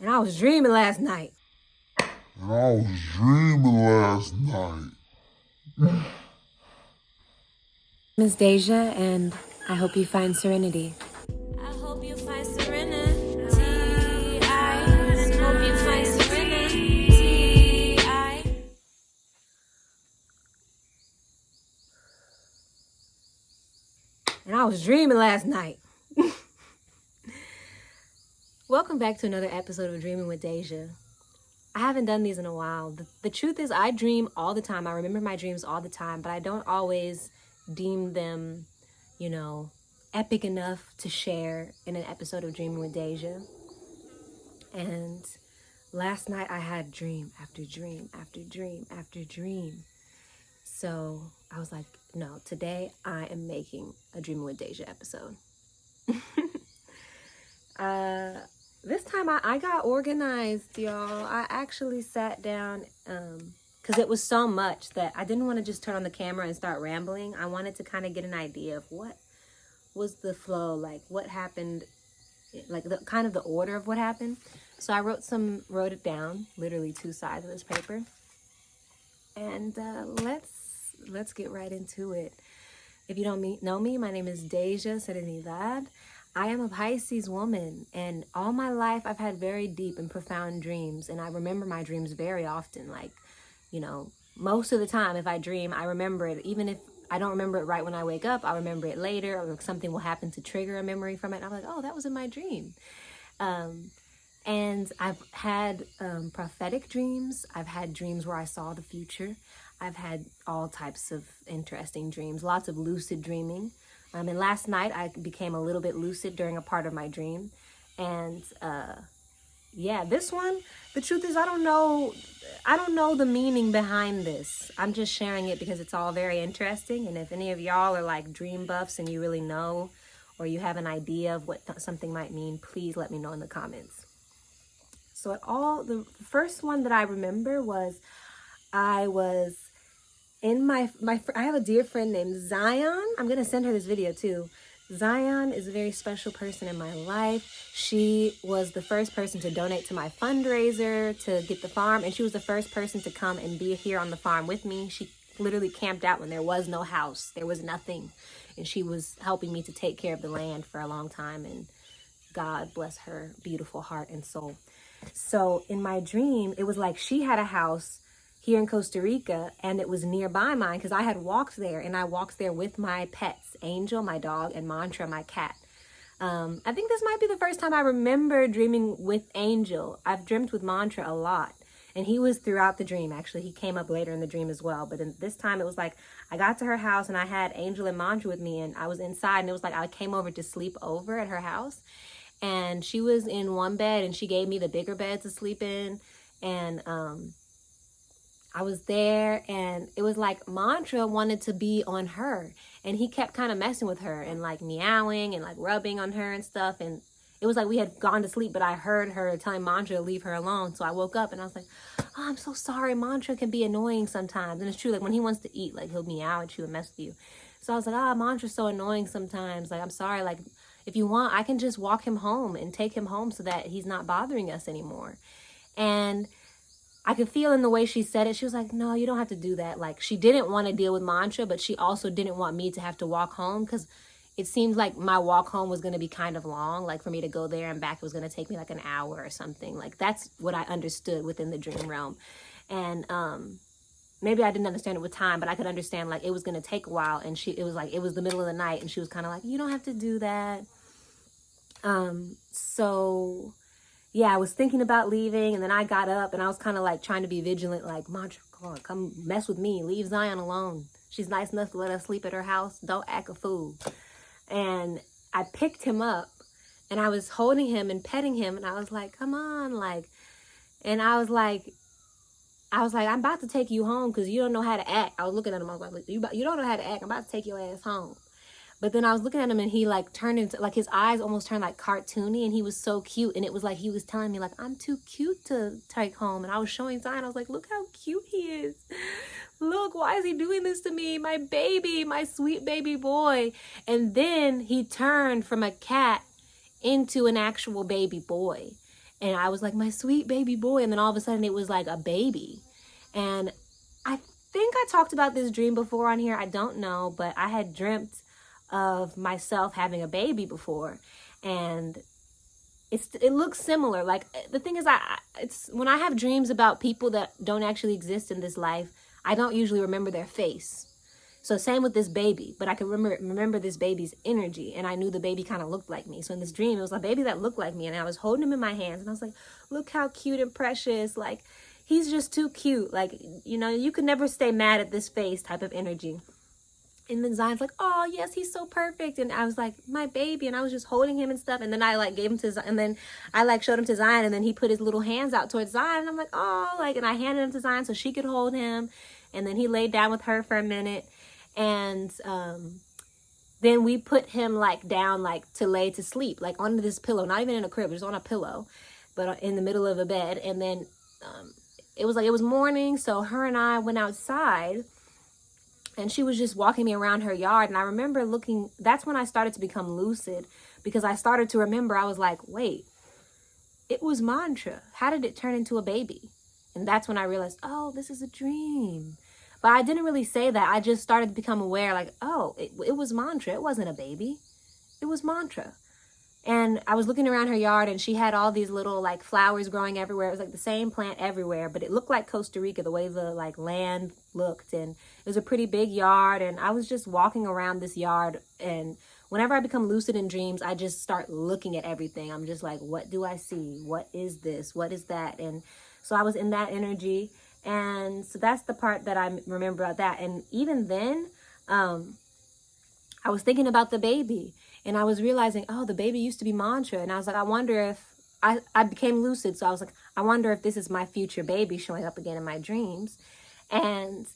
And I was dreaming last night. Miss Daja, and I hope you find serenity. I hope you find serenity. I hope you find serenity. And I was dreaming last night. Welcome back to another episode of Dreaming with Daja. I haven't done these in a while. The truth is I dream all the time. I remember my dreams all the time, but I don't always deem them, epic enough to share in an episode of Dreaming with Daja. And last night I had dream after dream after dream after dream. So I was like, no, today I am making a Dreaming with Daja episode. This time I got organized, y'all. I actually sat down because it was so much that I didn't want to just turn on the camera and start rambling. I wanted to kind of get an idea of what was the flow, like what happened, like the kind of the order of what happened. So I wrote it down, literally 2 sides of this paper. And let's get right into it. If you don't know me, my name is Daja Serenidad. I am a Pisces woman, and all my life I've had very deep and profound dreams, and I remember my dreams very often. Like, most of the time if I dream, I remember it. Even if I don't remember it right when I wake up, I'll remember it later, or something will happen to trigger a memory from it. And I'm like, oh, that was in my dream. And I've had prophetic dreams. I've had dreams where I saw the future. I've had all types of interesting dreams, lots of lucid dreaming. And last night I became a little bit lucid during a part of my dream. And this one, the truth is I don't know the meaning behind this. I'm just sharing it because it's all very interesting. And if any of y'all are like dream buffs and you really know, or you have an idea of what something might mean, please let me know in the comments. So the first one that I remember was I was in I have a dear friend named Zion. I'm going to send her this video too. Zion is a very special person in my life. She was the first person to donate to my fundraiser to get the farm. And she was the first person to come and be here on the farm with me. She literally camped out when there was no house. There was nothing. And she was helping me to take care of the land for a long time. And God bless her beautiful heart and soul. So in my dream, it was like she had a house here in Costa Rica, and it was nearby mine because I had walked there, and I walked there with my pets, Angel, my dog, and Mantra, my cat. I think this might be the first time I remember dreaming with Angel. I've dreamt with Mantra a lot, and he was throughout the dream. Actually, he came up later in the dream as well, but this time it was like I got to her house, and I had Angel and Mantra with me, and I was inside, and it was like I came over to sleep over at her house, and she was in one bed, and she gave me the bigger bed to sleep in, and I was there, and it was like Mantra wanted to be on her, and he kept kind of messing with her and like meowing and like rubbing on her and stuff. And it was like we had gone to sleep, but I heard her telling Mantra to leave her alone. So I woke up and I was like, oh, I'm so sorry. Mantra can be annoying sometimes. And it's true. Like when he wants to eat, like he'll meow at you and mess with you. So I was like, Mantra's so annoying sometimes. Like, I'm sorry. Like if you want, I can just walk him home and take him home so that he's not bothering us anymore. And I could feel in the way she said it. She was like, no, you don't have to do that. Like she didn't want to deal with Mantra, but she also didn't want me to have to walk home because it seemed like my walk home was going to be kind of long. Like for me to go there and back, it was going to take me like an hour or something. Like that's what I understood within the dream realm. And maybe I didn't understand it with time, but I could understand like it was going to take a while. And it was the middle of the night, and she was kind of like, you don't have to do that. So yeah, I was thinking about leaving, and then I got up, and I was kind of like trying to be vigilant, like, Mantra, come mess with me. Leave Zion alone. She's nice enough to let us sleep at her house. Don't act a fool. And I picked him up, and I was holding him and petting him, and I was like, come on, like, and I was like, I'm about to take you home because you don't know how to act. I was looking at him, I was like, you don't know how to act. I'm about to take your ass home. But then I was looking at him, and he like turned into, like his eyes almost turned like cartoony, and he was so cute. And it was like he was telling me like, I'm too cute to take home. And I was showing Zion, I was like, look how cute he is. Look, why is he doing this to me? My baby, my sweet baby boy. And then he turned from a cat into an actual baby boy. And I was like, my sweet baby boy. And then all of a sudden it was like a baby. And I think I talked about this dream before on here. I don't know, but I had dreamt of myself having a baby before. And it looks similar. Like, the thing is, it's when I have dreams about people that don't actually exist in this life, I don't usually remember their face. So same with this baby, but I can remember this baby's energy, and I knew the baby kind of looked like me. So in this dream, it was a baby that looked like me, and I was holding him in my hands, and I was like, look how cute and precious. Like, he's just too cute. Like, you know, you could never stay mad at this face type of energy. And then Zion's like, oh, yes, he's so perfect. And I was like, my baby. And I was just holding him and stuff. And then I like gave him to Zion. And then I like showed him to Zion. And then he put his little hands out towards Zion. And I'm like, oh, like, and I handed him to Zion so she could hold him. And then he laid down with her for a minute. And then we put him like down, like to lay to sleep, like onto this pillow, not even in a crib, just on a pillow, but in the middle of a bed. And then it was morning. So her and I went outside. And she was just walking me around her yard. And I remember that's when I started to become lucid, because I started to remember, I was like, wait, it was mantra. How did it turn into a baby? And that's when I realized, oh, this is a dream. But I didn't really say that. I just started to become aware, like, oh, it was mantra. It wasn't a baby. It was mantra. And I was looking around her yard, and she had all these little like flowers growing everywhere. It was like the same plant everywhere, but it looked like Costa Rica, the way the like land looked. And it was a pretty big yard. And I was just walking around this yard. And whenever I become lucid in dreams, I just start looking at everything. I'm just like, what do I see? What is this? What is that? And so I was in that energy. And so that's the part that I remember about that. And even then, I was thinking about the baby. And I was realizing, oh, the baby used to be mantra. And I was like, I wonder if I became lucid. So I was like, I wonder if this is my future baby showing up again in my dreams. And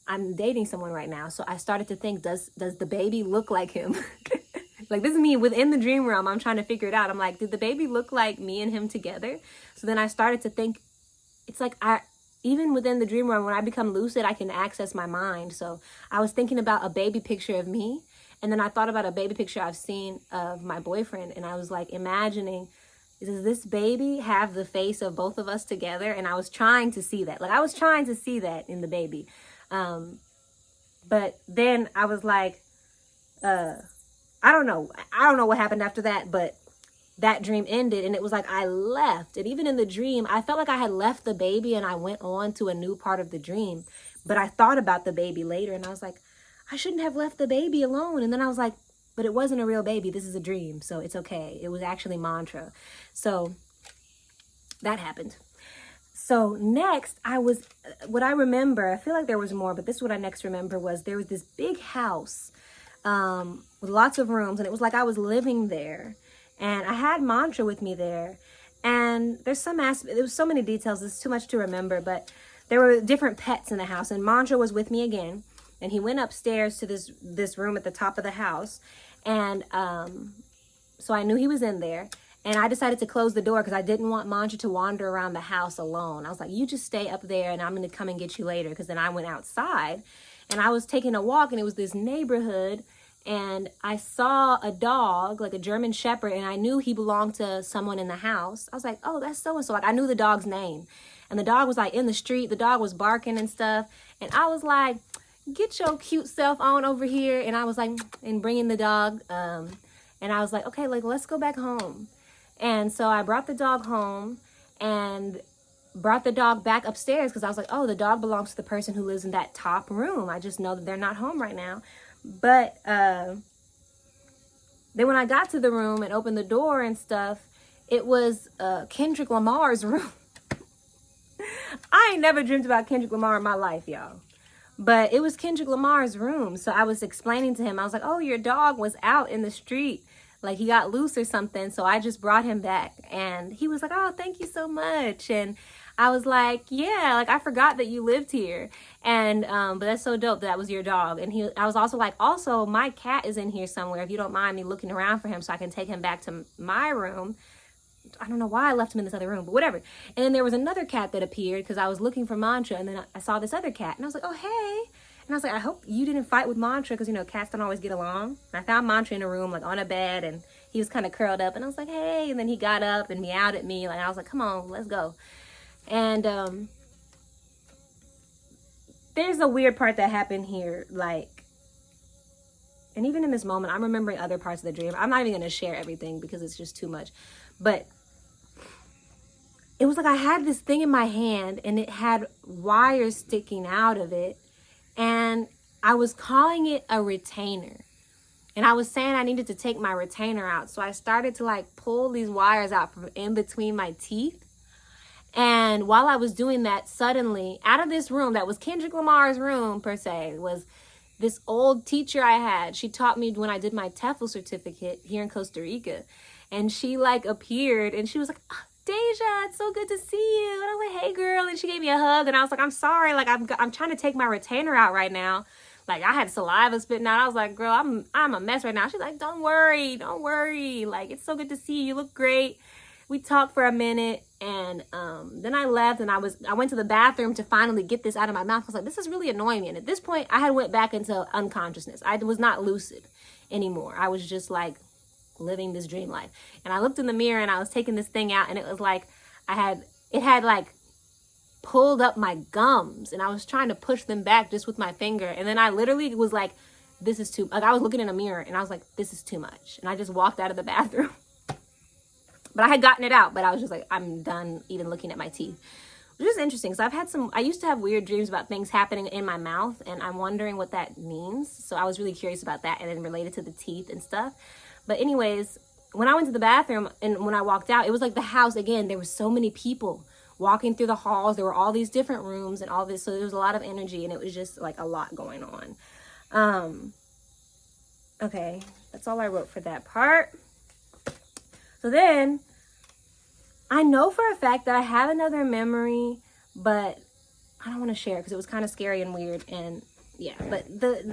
I'm dating someone right now. So I started to think, does the baby look like him? Like, this is me within the dream realm. I'm trying to figure it out. I'm like, did the baby look like me and him together? So then I started to think, it's like even within the dream realm, when I become lucid, I can access my mind. So I was thinking about a baby picture of me. And then I thought about a baby picture I've seen of my boyfriend. And I was like imagining, does this baby have the face of both of us together? And I was trying to see that. Like, I was trying to see that in the baby. But then I was like, I don't know. I don't know what happened after that. But that dream ended. And it was like I left. And even in the dream, I felt like I had left the baby and I went on to a new part of the dream. But I thought about the baby later. And I was like, I shouldn't have left the baby alone. And then I was like, but it wasn't a real baby. This is a dream. So it's okay. It was actually mantra. So that happened. So next what I remember, I feel like there was more, but this is what I next remember was there was this big house with lots of rooms. And it was like I was living there. And I had mantra with me there. And there was so many details. There's too much to remember. But there were different pets in the house. And mantra was with me again. And he went upstairs to this room at the top of the house. And so I knew he was in there. And I decided to close the door because I didn't want mantra to wander around the house alone. I was like, you just stay up there and I'm going to come and get you later. Because then I went outside and I was taking a walk, and it was this neighborhood. And I saw a dog, like a German Shepherd, and I knew he belonged to someone in the house. I was like, oh, that's so-and-so. Like, I knew the dog's name. And the dog was like in the street. The dog was barking and stuff. And I was like, get your cute self on over here. And I was like, and bringing the dog. And I was like, okay, like, let's go back home. And so I brought the dog home and brought the dog back upstairs because I was like, oh, the dog belongs to the person who lives in that top room. I just know that they're not home right now. But then when I got to the room and opened the door and stuff, it was Kendrick Lamar's room. I ain't never dreamed about Kendrick Lamar in my life, y'all. But it was Kendrick Lamar's room. So I was explaining to him, I was like, oh, your dog was out in the street. Like, he got loose or something. So I just brought him back. And he was like, oh, thank you so much. And I was like, yeah, like, I forgot that you lived here. And but that's so dope that was your dog. And I was also like, also, my cat is in here somewhere. If you don't mind me looking around for him so I can take him back to my room. I don't know why I left him in this other room, but whatever. And then there was another cat that appeared because I was looking for mantra. And then I saw this other cat. And I was like, oh, hey. And I was like, I hope you didn't fight with mantra because, you know, cats don't always get along. And I found mantra in a room, like on a bed. And he was kind of curled up, and I was like, hey, and then he got up and meowed at me. Like, I was like, come on, let's go. And there's a weird part that happened here, like, and even in this moment, I'm remembering other parts of the dream. I'm not even going to share everything because it's just too much. But it was like I had this thing in my hand and it had wires sticking out of it. And I was calling it a retainer. And I was saying I needed to take my retainer out. So I started to like pull these wires out from in between my teeth. And while I was doing that, suddenly out of this room that was Kendrick Lamar's room per se, was this old teacher I had. She taught me when I did my TEFL certificate here in Costa Rica. And she like appeared and she was like, oh, Daja, it's so good to see you. And I was like, hey girl. And she gave me a hug and I was like, I'm sorry. Like I'm trying to take my retainer out right now. Like I had saliva spitting out. I was like, girl, I'm a mess right now. She's like, don't worry. Like, it's so good to see you. You look great. We talked for a minute and then I left and I went to the bathroom to finally get this out of my mouth. I was like, this is really annoying me. And at this point I had went back into unconsciousness. I was not lucid anymore. I was just like living this dream life. And I looked in the mirror and I was taking this thing out and it was like it had like pulled up my gums and I was trying to push them back just with my finger. And then I literally was like, this is too, like I was looking in a mirror and I was like, this is too much. And I just walked out of the bathroom. But I had gotten it out, but I was just like, I'm done even looking at my teeth. Which is interesting. So I used to have weird dreams about things happening in my mouth and I'm wondering what that means. So I was really curious about that and then related to the teeth and stuff. But anyways, when I went to the bathroom and when I walked out, it was like the house again. There were so many people walking through the halls. There were all these different rooms and all this. So there was a lot of energy and it was just like a lot going on. Okay, that's all I wrote for that part. So then I know for a fact that I have another memory, but I don't want to share because it was kind of scary and weird. And yeah, but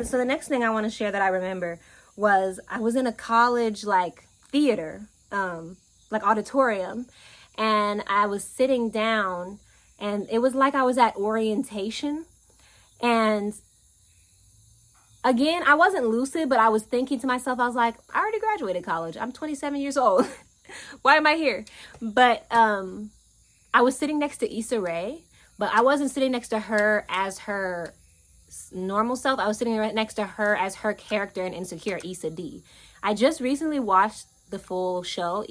so the next thing I want to share that I remember was I was in a college like theater, like auditorium, and I was sitting down and it was like I was at orientation. And again, I wasn't lucid, but I was thinking to myself, I was like, I already graduated college. I'm 27 years old. Why am I here? But I was sitting next to Issa Rae, but I wasn't sitting next to her as her normal self. I was sitting right next to her as her character in Insecure, Issa D. I just recently watched the full show,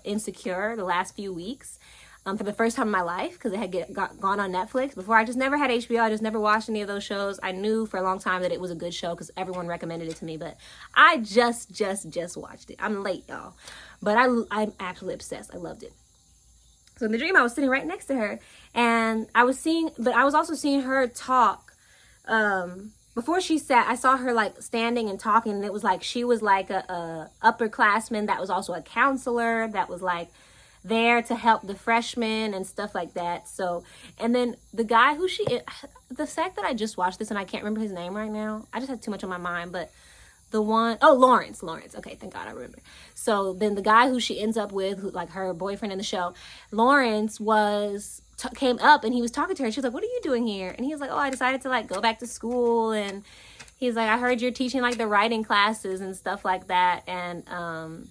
Insecure, the last few weeks, for the first time in my life because it had gone on Netflix. Before, I just never had HBO. I just never watched any of those shows. I knew for a long time that it was a good show because everyone recommended it to me, but I just watched it. I'm late, y'all. But I'm absolutely obsessed. I loved it. So in the dream, I was sitting right next to her and I was also seeing her talk. Before she sat, I saw her like standing and talking and it was like, she was like a upperclassman that was also a counselor that was like there to help the freshmen and stuff like that. So, and then the guy the fact that I just watched this and I can't remember his name right now. I just had too much on my mind, but Lawrence. Okay, thank God I remember. So then the guy who she ends up with, like her boyfriend in the show, Lawrence came up and he was talking to her. She was like, what are you doing here? And he was like, oh, I decided to like go back to school. And he's like, I heard you're teaching like the writing classes and stuff like that. And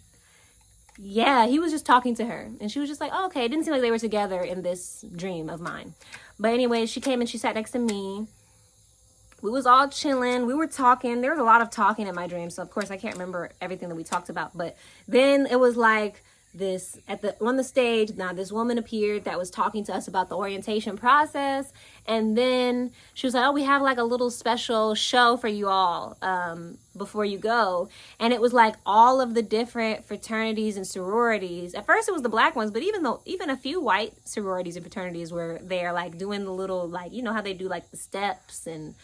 yeah, he was just talking to her and she was just like, oh, okay. It didn't seem like they were together in this dream of mine. But anyway, she came and she sat next to me. We was all chilling. We were talking. There was a lot of talking in my dream. So of course I can't remember everything that we talked about. But then it was like this on the stage. Now this woman appeared that was talking to us about the orientation process. And then she was like, oh, we have like a little special show for you all before you go. And it was like all of the different fraternities and sororities. At first it was the black ones, but even a few white sororities and fraternities were there, like doing the little, like, you know how they do like the steps and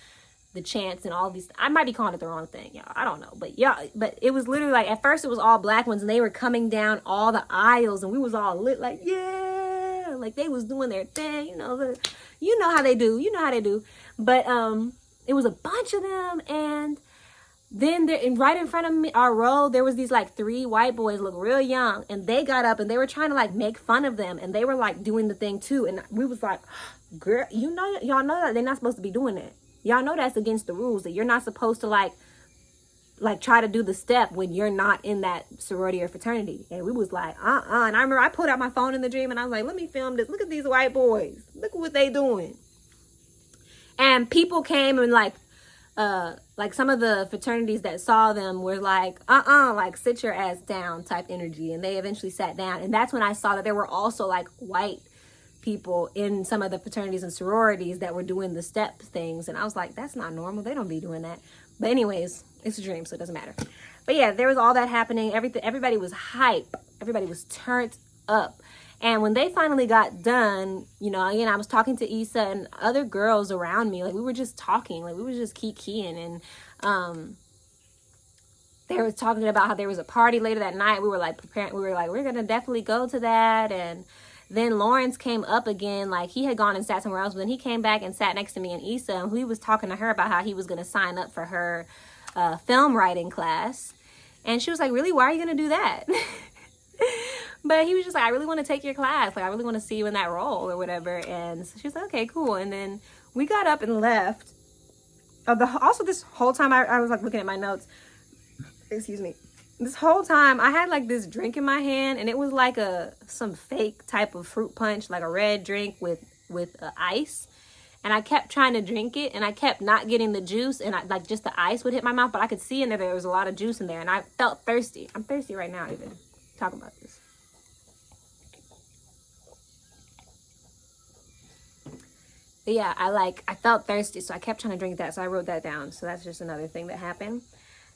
the chants and all these. I might be calling it the wrong thing, y'all. I don't know. But yeah, but it was literally like, at first it was all black ones and they were coming down all the aisles and we was all lit like, yeah, like they was doing their thing, you know how they do. But it was a bunch of them. And then right in front of me, our row, there was these like 3 white boys, look real young, and they got up and they were trying to like make fun of them and they were like doing the thing too. And we was like, girl, y'all know that they're not supposed to be doing that. Y'all know that's against the rules, that you're not supposed to like like try to do the step when you're not in that sorority or fraternity. And we was like, and I remember I pulled out my phone in the dream and I was like, let me film this. Look at these white boys. Look at what they doing. And people came and like some of the fraternities that saw them were like, like sit your ass down type energy. And they eventually sat down. And that's when I saw that there were also like white people in some of the fraternities and sororities that were doing the step things. And I was like, that's not normal. They don't be doing that. But anyways, it's a dream, so it doesn't matter. But yeah, there was all that happening. Everybody was hype. Everybody was turned up. And when they finally got done, you know, again, I was talking to Issa and other girls around me. Like, we were just talking. Like, we were just keying. And they were talking about how there was a party later that night. We were like preparing. We were like, we're going to definitely go to that. And then Lawrence came up again. Like, he had gone and sat somewhere else. But then he came back and sat next to me and Issa. And he was talking to her about how he was going to sign up for her film writing class. And she was like, really? Why are you going to do that? But he was just like, I really want to take your class. Like, I really want to see you in that role or whatever. And so she was like, okay, cool. And then we got up and left. Also, this whole time I was like looking at my notes. Excuse me. This whole time I had like this drink in my hand, and it was like some fake type of fruit punch, like a red drink with ice. And I kept trying to drink it, and I kept not getting the juice, and like just the ice would hit my mouth, but I could see in there was a lot of juice in there, and I felt thirsty. I'm thirsty right now even talking about this. But yeah, I felt thirsty, so I kept trying to drink that, so I wrote that down. So that's just another thing that happened.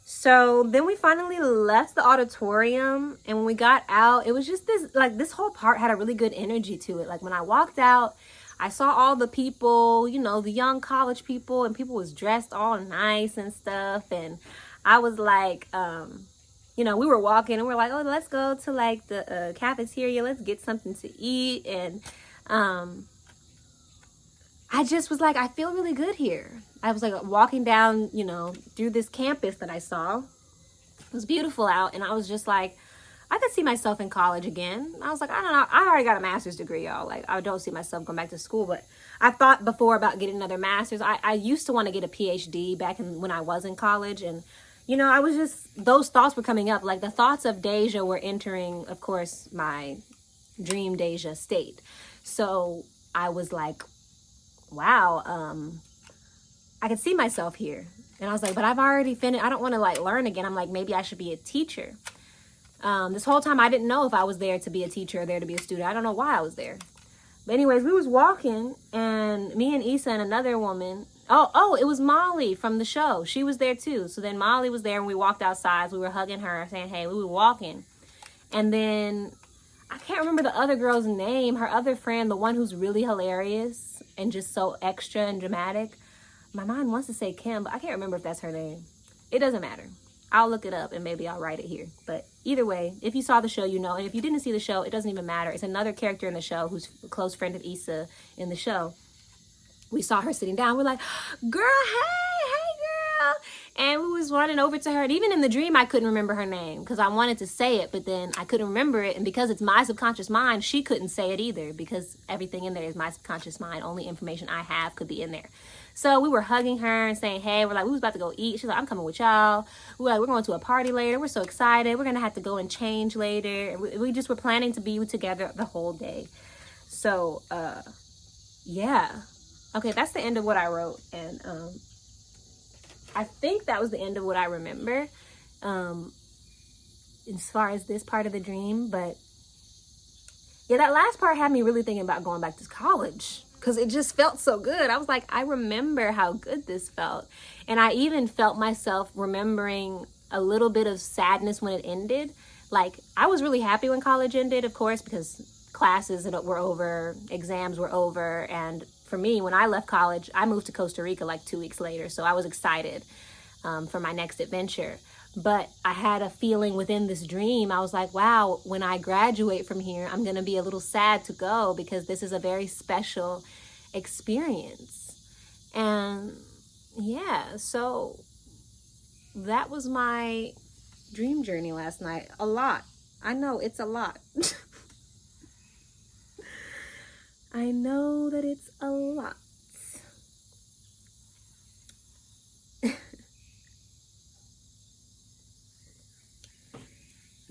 So then we finally left the auditorium, and when we got out, it was just this whole part had a really good energy to it. Like, when I walked out, I saw all the people, you know, the young college people, and people was dressed all nice and stuff. And I was like, you know, we were walking and we're like, oh, let's go to like the cafeteria. Let's get something to eat. And I just was like, I feel really good here. I was like walking down, you know, through this campus that I saw. It was beautiful out. And I was just like, I could see myself in college again. I was like, I don't know. I already got a master's degree, y'all. Like, I don't see myself going back to school. But I thought before about getting another master's. I used to want to get a PhD back when I was in college. And, you know, I was just, those thoughts were coming up. Like, the thoughts of Daja were entering, of course, my dream Daja state. So I was like, wow, I could see myself here. And I was like, but I've already finished. I don't want to like learn again. I'm like, maybe I should be a teacher. This whole time I didn't know if I was there to be a teacher or there to be a student. I don't know why I was there. But anyways, we was walking, and me and Issa and another woman, it was Molly from the show. She was there too. So then Molly was there, and we walked outside. We were hugging her, saying, hey, we were walking. And then I can't remember the other girl's name, her other friend, the one who's really hilarious and just so extra and dramatic. My mind wants to say Kim, but I can't remember if that's her name. It doesn't matter. I'll look it up and maybe I'll write it here. But either way, if you saw the show, you know. And if you didn't see the show, it doesn't even matter. It's another character in the show who's a close friend of Issa in the show. We saw her sitting down. We're like, girl, hey girl. And we was running over to her. And even in the dream, I couldn't remember her name because I wanted to say it, but then I couldn't remember it. And because it's my subconscious mind, she couldn't say it either because everything in there is my subconscious mind. Only information I have could be in there. So we were hugging her and saying, hey, we was about to go eat. She's like, I'm coming with y'all. We're going to a party later. We're so excited. We're going to have to go and change later. And we just were planning to be together the whole day. So, yeah. Okay, that's the end of what I wrote. And I think that was the end of what I remember as far as this part of the dream. But yeah, that last part had me really thinking about going back to college. Because it just felt so good. I was like, I remember how good this felt. And I even felt myself remembering a little bit of sadness when it ended. Like, I was really happy when college ended, of course, because classes were over, exams were over. And for me, when I left college, I moved to Costa Rica like 2 weeks later. So I was excited for my next adventure. But I had a feeling within this dream. I was like, wow, when I graduate from here, I'm going to be a little sad to go because this is a very special experience. And yeah, so that was my dream journey last night. A lot. I know it's a lot. I know that it's a lot.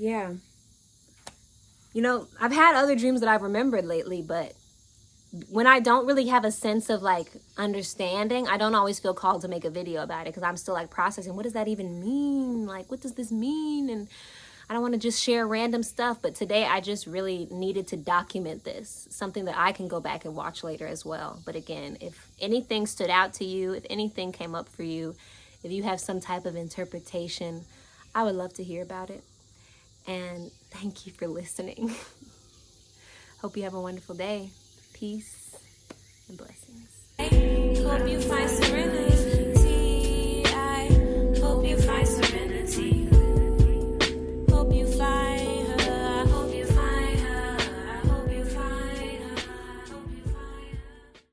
Yeah. You know, I've had other dreams that I've remembered lately, but when I don't really have a sense of like understanding, I don't always feel called to make a video about it because I'm still like processing, what does that even mean? Like, what does this mean? And I don't want to just share random stuff, but today I just really needed to document this, something that I can go back and watch later as well. But again, if anything stood out to you, if anything came up for you, if you have some type of interpretation, I would love to hear about it. And thank you for listening. Hope you have a wonderful day. Peace and blessings. Hope you find serenity.